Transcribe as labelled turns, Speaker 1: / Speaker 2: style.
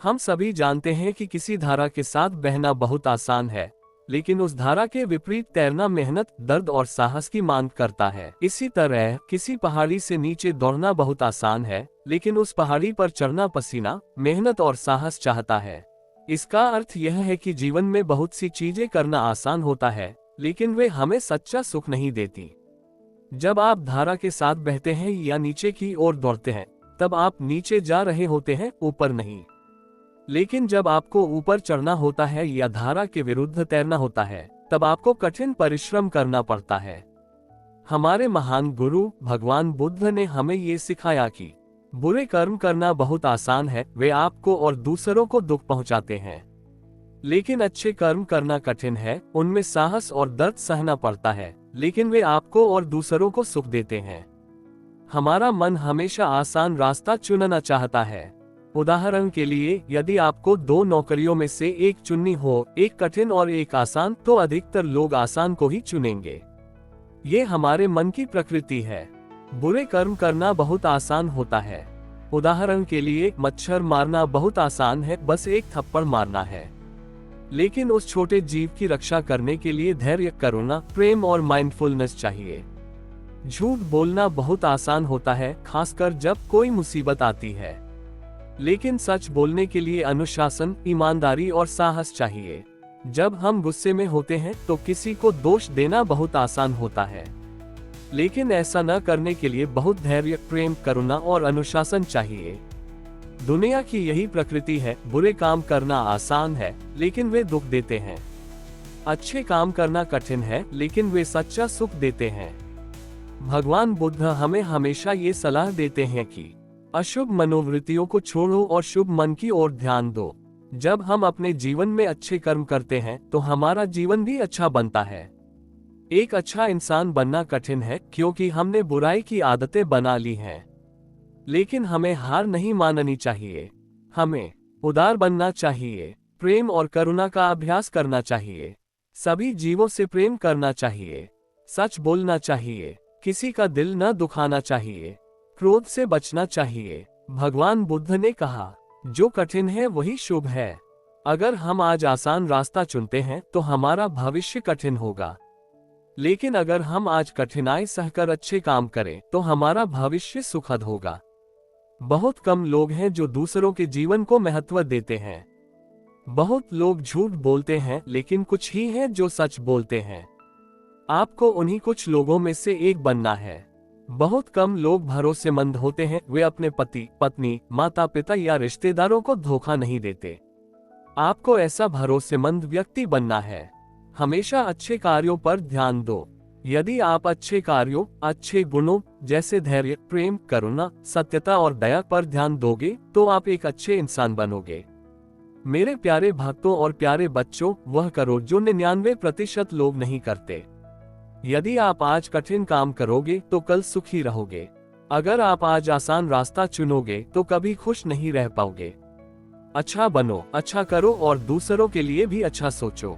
Speaker 1: हम सभी जानते हैं कि किसी धारा के साथ बहना बहुत आसान है, लेकिन उस धारा के विपरीत तैरना मेहनत, दर्द और साहस की मांग करता है। इसी तरह किसी पहाड़ी से नीचे दौड़ना बहुत आसान है, लेकिन उस पहाड़ी पर चढ़ना पसीना, मेहनत और साहस चाहता है। इसका अर्थ यह है कि जीवन में बहुत सी चीजें करना आसान होता है, लेकिन वे हमें सच्चा सुख नहीं देती। जब आप धारा के साथ बहते हैं या नीचे की ओर दौड़ते हैं, तब आप नीचे जा रहे होते हैं, ऊपर नहीं। लेकिन जब आपको ऊपर चढ़ना होता है या धारा के विरुद्ध तैरना होता है, तब आपको कठिन परिश्रम करना पड़ता है। हमारे महान गुरु भगवान बुद्ध ने हमें ये सिखाया कि बुरे कर्म करना बहुत आसान है, वे आपको और दूसरों को दुख पहुंचाते हैं। लेकिन अच्छे कर्म करना कठिन है, उनमें साहस और दर्द सहना पड़ता है, लेकिन वे आपको और दूसरों को सुख देते हैं। हमारा मन हमेशा आसान रास्ता चुनना चाहता है। उदाहरण के लिए, यदि आपको दो नौकरियों में से एक चुननी हो, एक कठिन और एक आसान, तो अधिकतर लोग आसान को ही चुनेंगे। ये हमारे मन की प्रकृति है। बुरे कर्म करना बहुत आसान होता है। उदाहरण के लिए, मच्छर मारना बहुत आसान है, बस एक थप्पड़ मारना है। लेकिन उस छोटे जीव की रक्षा करने के लिए धैर्य, करुणा, प्रेम और माइंडफुलनेस चाहिए। झूठ बोलना बहुत आसान होता है, खासकर जब कोई मुसीबत आती है। लेकिन सच बोलने के लिए अनुशासन, ईमानदारी और साहस चाहिए। जब हम गुस्से में होते हैं तो किसी को दोष देना बहुत आसान होता है, लेकिन ऐसा न करने के लिए बहुत धैर्य, प्रेम, करुणा और अनुशासन चाहिए। दुनिया की यही प्रकृति है। बुरे काम करना आसान है, लेकिन वे दुख देते हैं। अच्छे काम करना कठिन है, लेकिन वे सच्चा सुख देते हैं। भगवान बुद्ध हमें हमेशा ये सलाह देते हैं कि अशुभ मनोवृत्तियों को छोड़ो और शुभ मन की ओर ध्यान दो। जब हम अपने जीवन में अच्छे कर्म करते हैं तो हमारा जीवन भी अच्छा बनता है। एक अच्छा इंसान बनना कठिन है, क्योंकि हमने बुराई की आदतें बना ली हैं। लेकिन हमें हार नहीं माननी चाहिए। हमें उदार बनना चाहिए, प्रेम और करुणा का अभ्यास करना चाहिए, सभी जीवों से प्रेम करना चाहिए, सच बोलना चाहिए, किसी का दिल न दुखाना चाहिए, क्रोध से बचना चाहिए। भगवान बुद्ध ने कहा, जो कठिन है वही शुभ है। अगर हम आज आसान रास्ता चुनते हैं तो हमारा भविष्य कठिन होगा, लेकिन अगर हम आज कठिनाई सहकर अच्छे काम करें तो हमारा भविष्य सुखद होगा। बहुत कम लोग हैं जो दूसरों के जीवन को महत्व देते हैं। बहुत लोग झूठ बोलते हैं, लेकिन कुछ ही हैं जो सच बोलते हैं। आपको उन्हीं कुछ लोगों में से एक बनना है। बहुत कम लोग भरोसेमंद होते हैं, वे अपने पति, पत्नी, माता पिता या रिश्तेदारों को धोखा नहीं देते। आपको ऐसा भरोसेमंद व्यक्ति बनना है। हमेशा अच्छे कार्यों पर ध्यान दो। यदि आप अच्छे कार्यों, अच्छे गुणों जैसे धैर्य, प्रेम, करुणा, सत्यता और दया पर ध्यान दोगे तो आप एक अच्छे इंसान बनोगे। मेरे प्यारे भक्तों और प्यारे बच्चों, वह करो जो 99% लोग नहीं करते। यदि आप आज कठिन काम करोगे तो कल सुखी रहोगे। अगर आप आज आसान रास्ता चुनोगे तो कभी खुश नहीं रह पाओगे। अच्छा बनो, अच्छा करो और दूसरों के लिए भी अच्छा सोचो।